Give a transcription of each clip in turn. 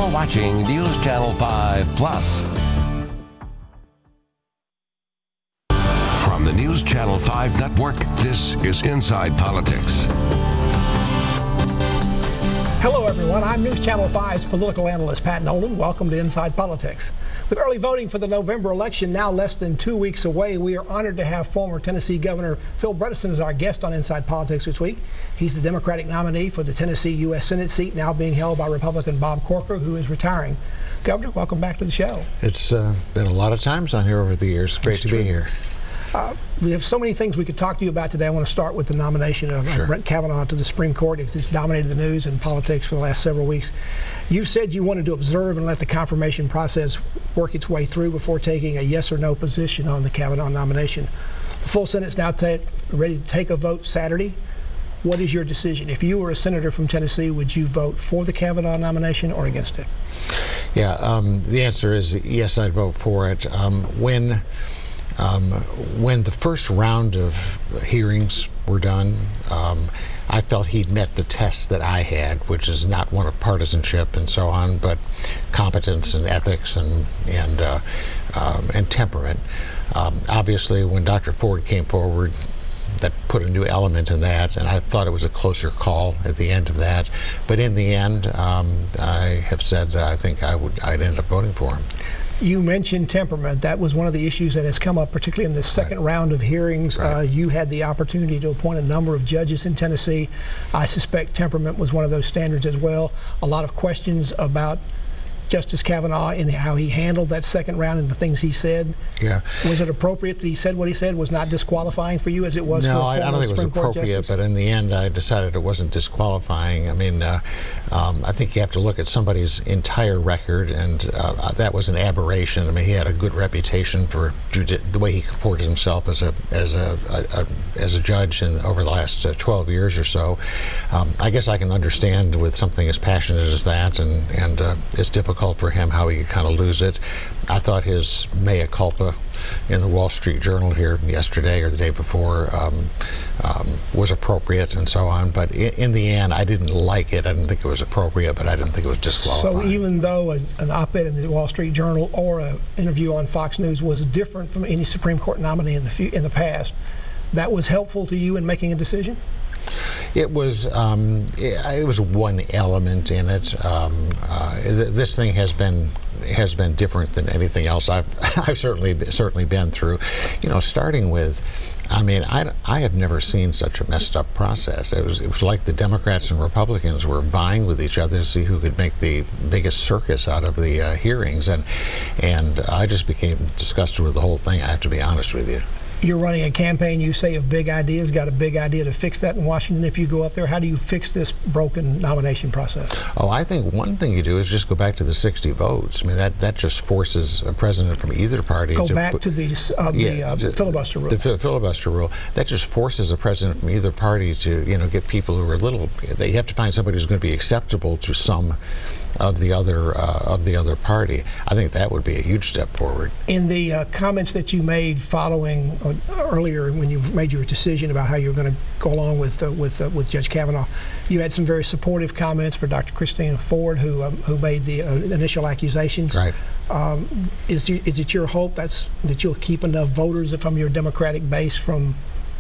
You're watching News Channel 5 Plus. From the News Channel 5 network, this is Inside Politics. Hello, everyone. I'm News Channel 5's political analyst, Pat Nolan. Welcome to Inside Politics. With early voting for the November election now less than 2 weeks away, we are honored to have former Tennessee Governor Phil Bredesen as our guest on Inside Politics this week. He's the Democratic nominee for the Tennessee U.S. Senate seat, now being held by Republican Bob Corker, who is retiring. Governor, welcome back to the show. It's been a lot of times on here over the years. Great to be here. We have so many things we could talk to you about today. I want to start with the nomination of Brett Kavanaugh to the Supreme Court. It's dominated the news and politics for the last several weeks. You've said you wanted to observe and let the confirmation process work its way through before taking a yes or no position on the Kavanaugh nomination. The full Senate's now ready to take a vote Saturday. What is your decision? If you were a senator from Tennessee, would you vote for the Kavanaugh nomination or against it? Yeah, the answer is yes, I'd vote for it. When the first round of hearings were done, I felt he'd met the test that I had, which is not one of partisanship and so on, but competence and ethics and temperament. Obviously, when Dr. Ford came forward, that put a new element in that, and I thought it was a closer call at the end of that. But in the end, I have said that I think I'd end up voting for him. You mentioned temperament. That was one of the issues that has come up, particularly in the second round of hearings. You had the opportunity to appoint a number of judges in Tennessee. I suspect temperament was one of those standards as well. A lot of questions about Justice Kavanaugh and how he handled that second round and the things he said. Yeah. Was it appropriate that he said what he said? Was not disqualifying for you as it was for a former Supreme Court justice? No, I don't think it was appropriate, but in the end I decided it wasn't disqualifying. I mean, I think you have to look at somebody's entire record, and that was an aberration. I mean, he had a good reputation for the way he comported himself as a judge over the last 12 years or so. I guess I can understand with something as passionate as that, and it's difficult for him how he could kind of lose it. I thought his mea culpa in the Wall Street Journal here yesterday or the day before was appropriate and so on, but in the end I didn't like it. I didn't think it was appropriate, but I didn't think it was disqualifying. So even though an op-ed in the Wall Street Journal or an interview on Fox News was different from any Supreme Court nominee in the past, that was helpful to you in making a decision? It was one element in it. This thing has been different than anything else I've certainly been through. You know, starting with, I mean, I have never seen such a messed up process. It was like the Democrats and Republicans were vying with each other to see who could make the biggest circus out of the hearings, and I just became disgusted with the whole thing. I have to be honest with you. You're running a campaign, you say, of big ideas, got a big idea to fix that in Washington if you go up there. How do you fix this broken nomination process? Oh, I think one thing you do is just go back to the 60 votes. I mean, that just forces a president from either party to go back to the filibuster rule. The filibuster rule. That just forces a president from either party to, you know, get people who are you have to find somebody who's going to be acceptable to some of the other party. I think that would be a huge step forward. In the comments that you made following earlier when you made your decision about how you were going to go along with Judge Kavanaugh, you had some very supportive comments for Dr. Christine Ford, who made the initial accusations. Right. Is it your hope that you'll keep enough voters from your Democratic base from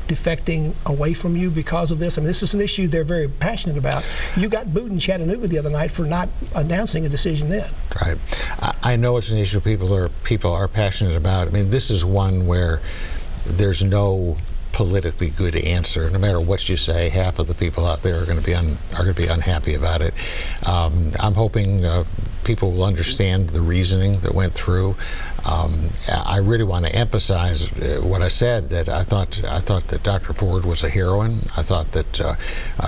defecting away from you because of this? I mean, this is an issue they're very passionate about. You got booed in Chattanooga the other night for not announcing a decision then. Right. I know it's an issue people are passionate about. I mean, this is one where there's no politically good answer. No matter what you say, half of the people out there are going to be unhappy about it. I'm hoping people will understand the reasoning that went through. I really want to emphasize what I said, that I thought that Dr. Ford was a heroine. I thought that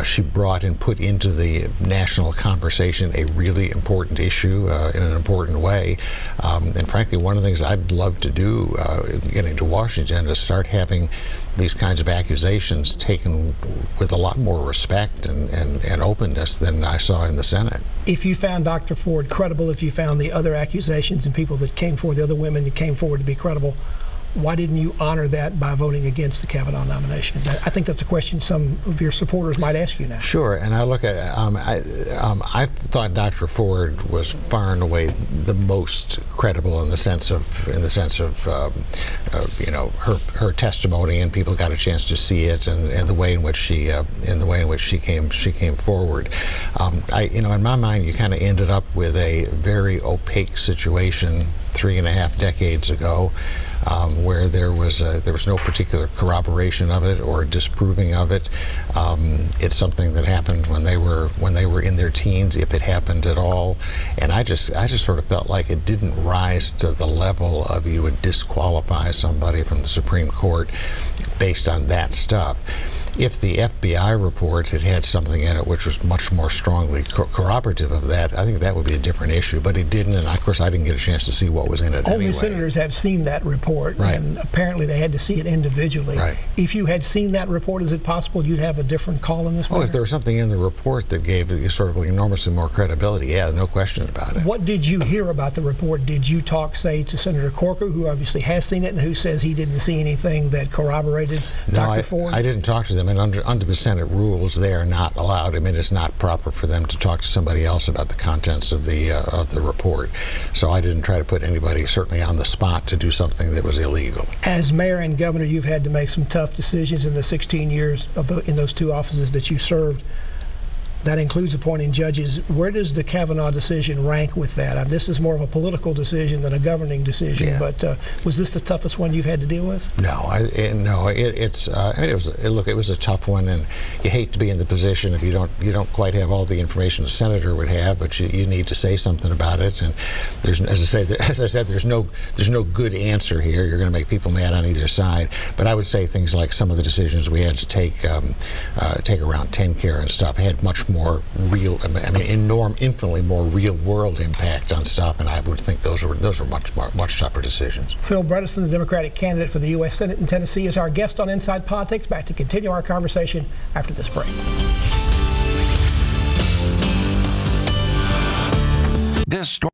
she brought and put into the national conversation a really important issue in an important way. And frankly, one of the things I'd love to do getting to Washington is start having these kinds of accusations taken with a lot more respect and openness than I saw in the Senate. If you found Dr. Ford credible, if you found the other accusations and people that came forward, the other women that came forward to be credible, why didn't you honor that by voting against the Kavanaugh nomination? I think that's a question some of your supporters might ask you now. Sure, and I look at I thought Dr. Ford was far and away the most credible in the sense of you know, her testimony, and people got a chance to see it, and the way in which she came forward. You know, in my mind, you kind of ended up with a very opaque situation 3.5 decades ago, where there was no particular corroboration of it or disproving of it. It's something that happened when they were in their teens, if it happened at all. And I just sort of felt like it didn't rise to the level of you would disqualify somebody from the Supreme Court based on that stuff. If the FBI report had something in it which was much more strongly corroborative of that, I think that would be a different issue. But it didn't, and of course I didn't get a chance to see what was in it anyway. Only senators have seen that report, right, and apparently they had to see it individually. Right. If you had seen that report, is it possible you'd have a different call in this matter? Oh, if there was something in the report that gave it sort of enormously more credibility, yeah, no question about it. What did you hear about the report? Did you talk, say, to Senator Corker, who obviously has seen it and who says he didn't see anything that corroborated Dr. Ford? No, I didn't talk to them, and under the Senate rules, they are not allowed. I mean, it's not proper for them to talk to somebody else about the contents of the report. So I didn't try to put anybody, certainly on the spot, to do something that was illegal. As mayor and governor, you've had to make some tough decisions in the 16 years in those two offices that you served. That includes appointing judges. Where does the Kavanaugh decision rank with that? This is more of a political decision than a governing decision, yeah. But was this the toughest one you've had to deal with? No, it was a tough one, and you hate to be in the position if you don't quite have all the information a senator would have, but you need to say something about it. And there's, as I said, there's no good answer here. You're going to make people mad on either side. But I would say things like some of the decisions we had to take around TennCare and stuff had much more real, infinitely more real-world impact on stuff, and I would think those were much tougher decisions. Phil Bredesen, the Democratic candidate for the U.S. Senate in Tennessee, is our guest on Inside Politics. Back to continue our conversation after this break. This story